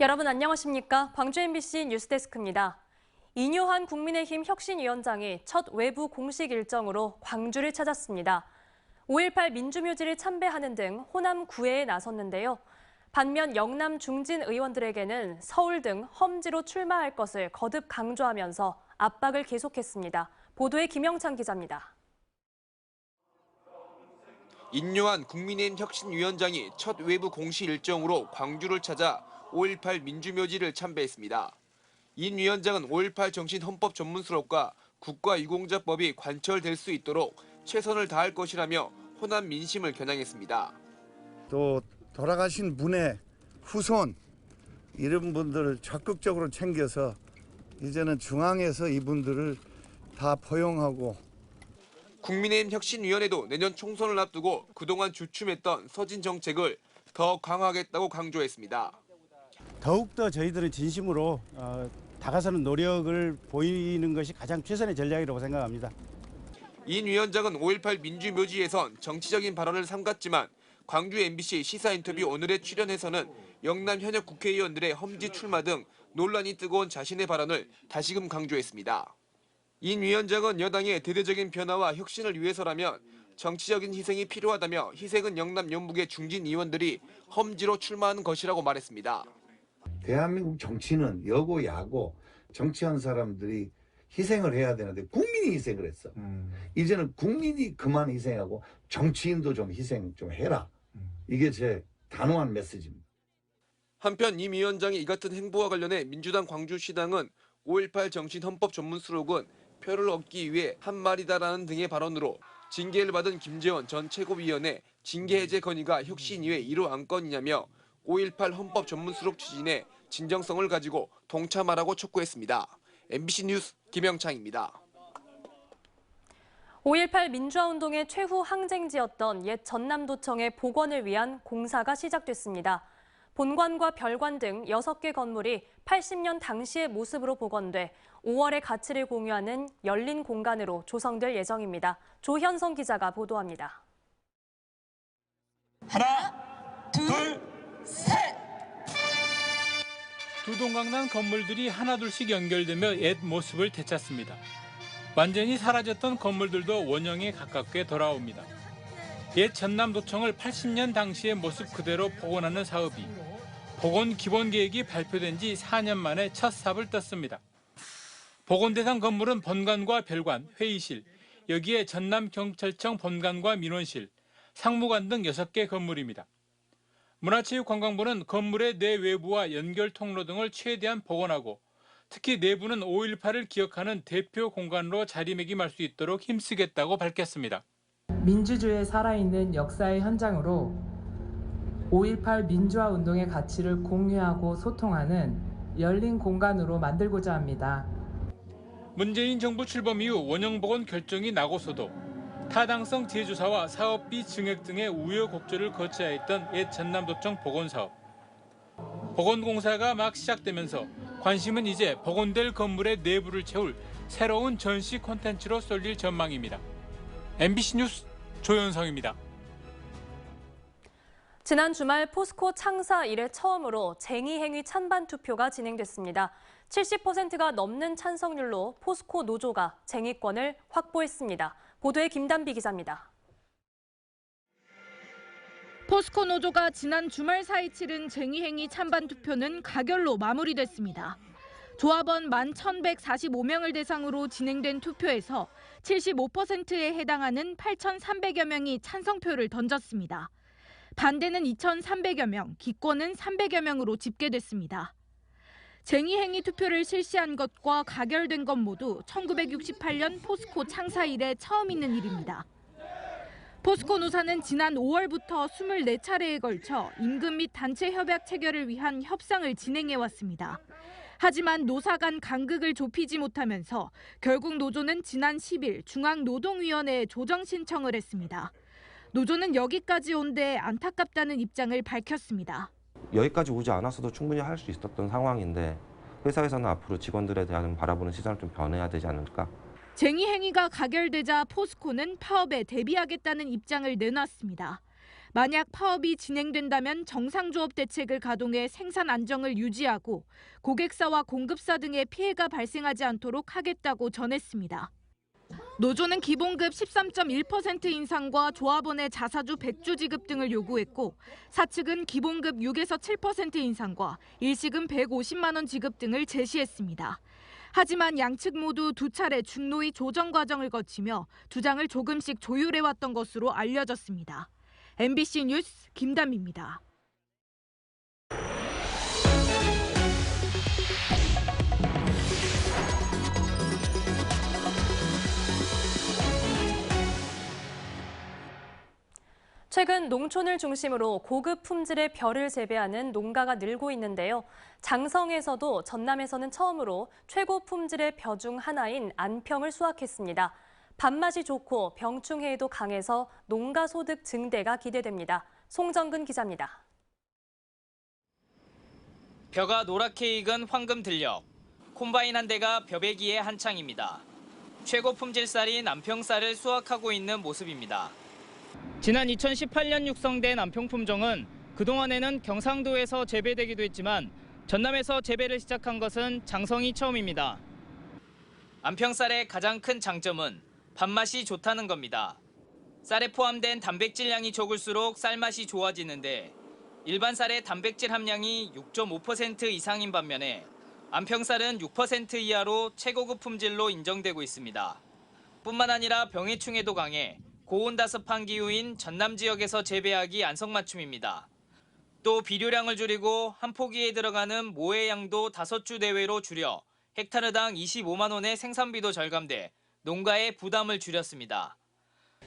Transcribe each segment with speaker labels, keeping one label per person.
Speaker 1: 여러분 안녕하십니까? 광주 MBC 뉴스데스크입니다. 이뇨한 국민의힘 혁신위원장이 첫 외부 공식 일정으로 광주를 찾았습니다. 5.18 민주묘지를 참배하는 등 호남 구애에 나섰는데요. 반면 영남 중진 의원들에게는 서울 등 험지로 출마할 것을 거듭 강조하면서 압박을 계속했습니다. 보도에 김영찬 기자입니다.
Speaker 2: 인요한 국민의힘 혁신위원장이 첫 외부 공식 일정으로 광주를 찾아 5.18 민주묘지를 참배했습니다. 인 위원장은 5.18 정신 헌법 전문 수록과 국가유공자법이 관철될 수 있도록 최선을 다할 것이라며 호남 민심을 겨냥했습니다.
Speaker 3: 또 돌아가신 분의 후손 이런 분들을 적극적으로 챙겨서 이제는 중앙에서 이분들을 다 포용하고
Speaker 2: 국민의힘 혁신위원회도 내년 총선을 앞두고 그동안 주춤했던 서진 정책을 더 강화하겠다고 강조했습니다.
Speaker 4: 더욱더 저희들은 진심으로 다가서는 노력을 보이는 것이 가장 최선의 전략이라고 생각합니다.
Speaker 2: 인 위원장은 5.18 민주묘지에선 정치적인 발언을 삼갔지만 광주 MBC 시사 인터뷰 오늘에 출연해서는 영남 현역 국회의원들의 험지 출마 등 논란이 뜨거운 자신의 발언을 다시금 강조했습니다. 인 위원장은 여당의 대대적인 변화와 혁신을 위해서라면 정치적인 희생이 필요하다며 희생은 영남 영북의 중진 의원들이 험지로 출마하는 것이라고 말했습니다.
Speaker 3: 대한민국 정치는 여고 야고 정치한 사람들이 희생을 해야 되는데 국민이 희생을 했어. 이제는 국민이 그만 희생하고 정치인도 좀 희생 좀 해라. 이게 제 단호한 메시지입니다.
Speaker 2: 한편 임 위원장의 이 같은 행보와 관련해 민주당 광주시당은 5.18 정신 헌법 전문 수록은 표를 얻기 위해 한 말이다라는 등의 발언으로 징계를 받은 김재원 전 최고위원의 징계 해제 건의가 혁신위의 1호 안건이냐며 5.18 헌법 전문 수록 추진에 진정성을 가지고 동참하라고 촉구했습니다. MBC 뉴스 김영창입니다.
Speaker 1: 5.18 민주화운동의 최후 항쟁지였던 옛 전남도청의 복원을 위한 공사가 시작됐습니다. 본관과 별관 등 6개 건물이 80년 당시의 모습으로 복원돼 5월의 가치를 공유하는 열린 공간으로 조성될 예정입니다. 조현성 기자가 보도합니다.
Speaker 5: 하나, 둘, 셋!
Speaker 6: 두 동강난 건물들이 하나둘씩 연결되며 옛 모습을 되찾습니다. 완전히 사라졌던 건물들도 원형에 가깝게 돌아옵니다. 옛 전남도청을 80년 당시의 모습 그대로 복원하는 사업이 복원 기본 계획이 발표된 지 4년 만에 첫 삽을 떴습니다. 복원 대상 건물은 본관과 별관, 회의실, 여기에 전남경찰청 본관과 민원실, 상무관 등 6개 건물입니다. 문화체육관광부는 건물의 내외부와 연결 통로 등을 최대한 복원하고 특히 내부는 5.18을 기억하는 대표 공간으로 자리매김할 수 있도록 힘쓰겠다고 밝혔습니다.
Speaker 7: 민주주의에 살아있는 역사의 현장으로 5.18 민주화 운동의 가치를 공유하고 소통하는 열린 공간으로 만들고자 합니다.
Speaker 6: 문재인 정부 출범 이후 원형 복원 결정이 나고서도 타당성 재조사와 사업비 증액 등의 우여곡절을 거쳐야 했던 옛 전남도청 복원 사업. 복원 공사가 막 시작되면서 관심은 이제 복원될 건물의 내부를 채울 새로운 전시 콘텐츠로 쏠릴 전망입니다. MBC 뉴스 조현성입니다.
Speaker 1: 지난 주말 포스코 창사 이래 처음으로 쟁의행위 찬반 투표가 진행됐습니다. 70%가 넘는 찬성률로 포스코 노조가 쟁의권을 확보했습니다. 보도에 김단비 기자입니다.
Speaker 8: 포스코 노조가 지난 주말 사이 치른 쟁의행위 찬반 투표는 가결로 마무리됐습니다. 조합원 11,145명을 대상으로 진행된 투표에서 75%에 해당하는 8,300여 명이 찬성표를 던졌습니다. 반대는 2,300여 명, 기권은 300여 명으로 집계됐습니다. 쟁의행위 투표를 실시한 것과 가결된 것 모두 1968년 포스코 창사 이래 처음 있는 일입니다. 포스코 노사는 지난 5월부터 24차례에 걸쳐 임금 및 단체 협약 체결을 위한 협상을 진행해왔습니다. 하지만 노사 간 간극을 좁히지 못하면서 결국 노조는 지난 10일 중앙노동위원회에 조정 신청을 했습니다. 노조는 여기까지 온 데 안타깝다는 입장을 밝혔습니다.
Speaker 9: 여기까지 오지 않았어도 충분히 할 수 있었던 상황인데 회사에서는 앞으로 직원들에 대한 바라보는 시선을 좀 변해야 되지 않을까?
Speaker 8: 쟁의 행위가 가결되자 포스코는 파업에 대비하겠다는 입장을 내놨습니다. 만약 파업이 진행된다면 정상조업 대책을 가동해 생산 안정을 유지하고 고객사와 공급사 등의 피해가 발생하지 않도록 하겠다고 전했습니다. 노조는 기본급 13.1% 인상과 조합원의 자사주 100주 지급 등을 요구했고 사측은 기본급 6에서 7% 인상과 일시금 150만 원 지급 등을 제시했습니다. 하지만 양측 모두 두 차례 중노위 조정 과정을 거치며 주장을 조금씩 조율해왔던 것으로 알려졌습니다. MBC 뉴스 김담입니다.
Speaker 1: 최근 농촌을 중심으로 고급 품질의 벼를 재배하는 농가가 늘고 있는데요. 장성에서도 전남에서는 처음으로 최고 품질의 벼 중 하나인 안평을 수확했습니다. 밥맛이 좋고 병충해에도 강해서 농가 소득 증대가 기대됩니다. 송정근 기자입니다.
Speaker 10: 벼가 노랗게 익은 황금 들녘. 콤바인 한 대가 벼베기에 한창입니다. 최고 품질 쌀인 안평쌀을 수확하고 있는 모습입니다. 지난 2018년 육성된 안평 품종은 그동안에는 경상도에서 재배되기도 했지만 전남에서 재배를 시작한 것은 장성이 처음입니다. 안평쌀의 가장 큰 장점은 밥맛이 좋다는 겁니다. 쌀에 포함된 단백질량이 적을수록 쌀맛이 좋아지는데 일반 쌀의 단백질 함량이 6.5% 이상인 반면에 안평쌀은 6% 이하로 최고급 품질로 인정되고 있습니다. 뿐만 아니라 병해충에도 강해 고온다습한 기후인 전남 지역에서 재배하기 안성맞춤입니다. 또 비료량을 줄이고 한 포기에 들어가는 모의 양도 5주 내외로 줄여 헥타르당 25만 원의 생산비도 절감돼 농가의 부담을 줄였습니다.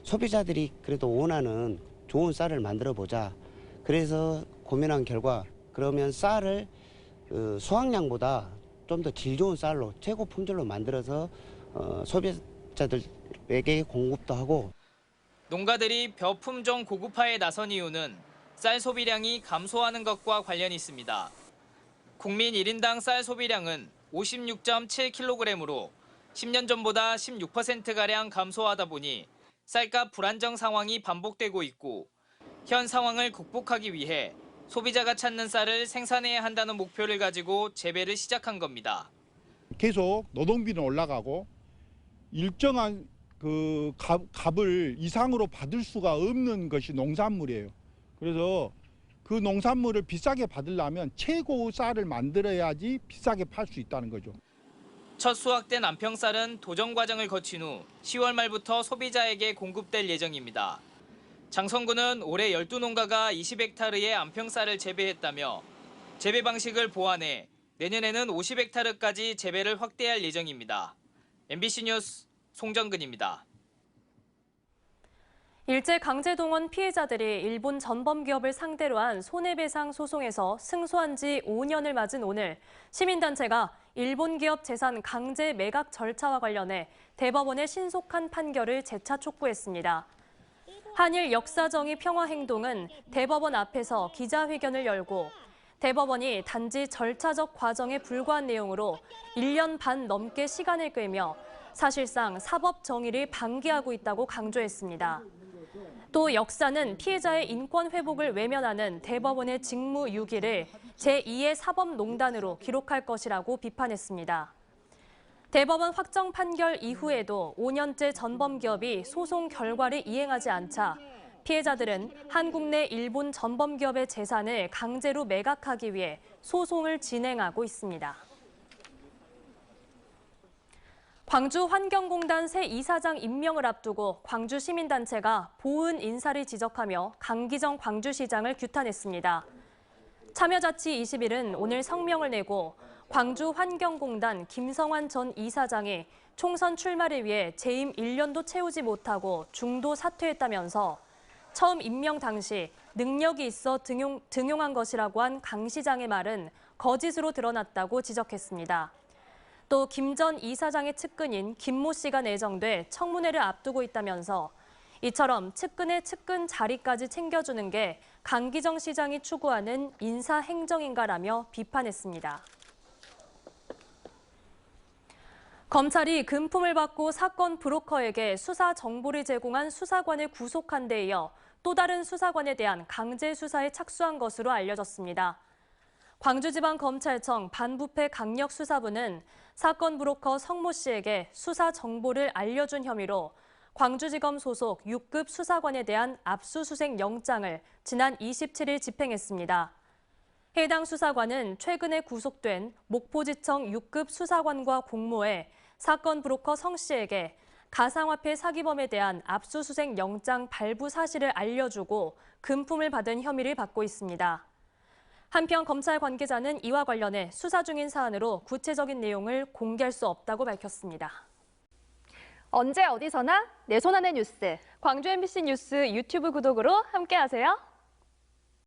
Speaker 11: 소비자들이 그래도 원하는 좋은 쌀을 만들어보자. 그래서 고민한 결과 그러면 쌀을 수확량보다 좀 더 질 좋은 쌀로 최고 품질로 만들어서 소비자들에게 공급도 하고.
Speaker 10: 농가들이 벼 품종 고급화에 나선 이유는 쌀 소비량이 감소하는 것과 관련이 있습니다. 국민 1인당 쌀 소비량은 56.7kg으로 10년 전보다 16%가량 감소하다 보니 쌀값 불안정 상황이 반복되고 있고 현 상황을 극복하기 위해 소비자가 찾는 쌀을 생산해야 한다는 목표를 가지고 재배를 시작한 겁니다.
Speaker 12: 계속 노동비는 올라가고 일정한 그 값을 이상으로 받을 수가 없는 것이 농산물이에요. 그래서 그 농산물을 비싸게 받으려면 최고 쌀을 만들어야지 비싸게 팔 수 있다는 거죠.
Speaker 10: 첫 수확된 안평쌀은 도정 과정을 거친 후 10월 말부터 소비자에게 공급될 예정입니다. 장성군은 올해 12농가가 20헥타르의 안평쌀을 재배했다며 재배 방식을 보완해 내년에는 50헥타르까지 재배를 확대할 예정입니다. MBC 뉴스 송정근입니다.
Speaker 1: 일제강제동원 피해자들이 일본 전범기업을 상대로 한 손해배상 소송에서 승소한 지 5년을 맞은 오늘 시민단체가 일본 기업 재산 강제 매각 절차와 관련해 대법원의 신속한 판결을 재차 촉구했습니다. 한일 역사정의 평화행동은 대법원 앞에서 기자회견을 열고 대법원이 단지 절차적 과정에 불과한 내용으로 1년 반 넘게 시간을 끌며 사실상 사법 정의를 방기하고 있다고 강조했습니다. 또 역사는 피해자의 인권 회복을 외면하는 대법원의 직무유기를 제2의 사법농단으로 기록할 것이라고 비판했습니다. 대법원 확정 판결 이후에도 5년째 전범기업이 소송 결과를 이행하지 않자 피해자들은 한국 내 일본 전범기업의 재산을 강제로 매각하기 위해 소송을 진행하고 있습니다. 광주환경공단 새 이사장 임명을 앞두고 광주시민단체가 보은 인사를 지적하며 강기정 광주시장을 규탄했습니다. 참여자치 21은 오늘 성명을 내고 광주환경공단 김성환 전 이사장이 총선 출마를 위해 재임 1년도 채우지 못하고 중도 사퇴했다면서 처음 임명 당시 능력이 있어 등용한 것이라고 한 강 시장의 말은 거짓으로 드러났다고 지적했습니다. 또 김 전 이사장의 측근인 김모 씨가 내정돼 청문회를 앞두고 있다면서 이처럼 측근의 측근 자리까지 챙겨주는 게 강기정 시장이 추구하는 인사행정인가라며 비판했습니다. 검찰이 금품을 받고 사건 브로커에게 수사 정보를 제공한 수사관을 구속한 데 이어 또 다른 수사관에 대한 강제 수사에 착수한 것으로 알려졌습니다. 광주지방검찰청 반부패 강력수사부는 사건 브로커 성모 씨에게 수사 정보를 알려준 혐의로 광주지검 소속 6급 수사관에 대한 압수수색 영장을 지난 27일 집행했습니다. 해당 수사관은 최근에 구속된 목포지청 6급 수사관과 공모해 사건 브로커 성 씨에게 가상화폐 사기범에 대한 압수수색 영장 발부 사실을 알려주고 금품을 받은 혐의를 받고 있습니다. 한편 검찰 관계자는 이와 관련해 수사 중인 사안으로 구체적인 내용을 공개할 수 없다고 밝혔습니다.
Speaker 13: 언제 어디서나 내 손 안의 뉴스.
Speaker 1: 광주 MBC 뉴스 유튜브 구독으로 함께하세요.